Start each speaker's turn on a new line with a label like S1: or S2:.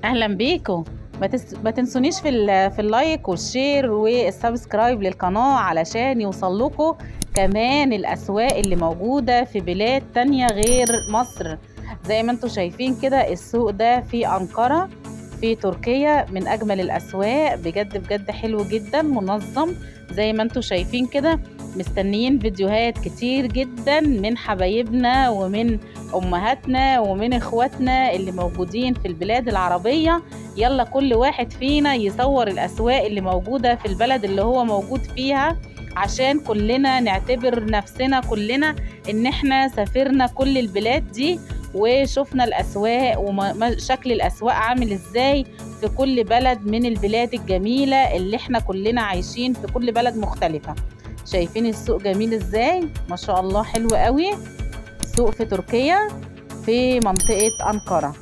S1: اهلا بيكم. ما تنسونيش في اللايك والشير والسبسكرايب للقناة علشان يوصل لكم كمان الاسواق اللي موجودة في بلاد تانية غير مصر. زي ما انتم شايفين كده السوق ده في أنقرة في تركيا، من اجمل الاسواق بجد بجد، حلو جدا منظم زي ما انتم شايفين كده. مستنيين فيديوهات كتير جدا من حبايبنا ومن امهاتنا ومن اخواتنا اللي موجودين في البلاد العربية. يلا كل واحد فينا يصور الاسواق اللي موجودة في البلد اللي هو موجود فيها، عشان كلنا نعتبر نفسنا كلنا ان احنا سافرنا كل البلاد دي وشفنا الاسواق وشكل الاسواق عامل ازاي في كل بلد من البلاد الجميلة اللي احنا كلنا عايشين في كل بلد مختلفة. شايفين السوق جميل ازاي؟ ما شاء الله حلو قوي. سوق في تركيا في منطقة أنقرة.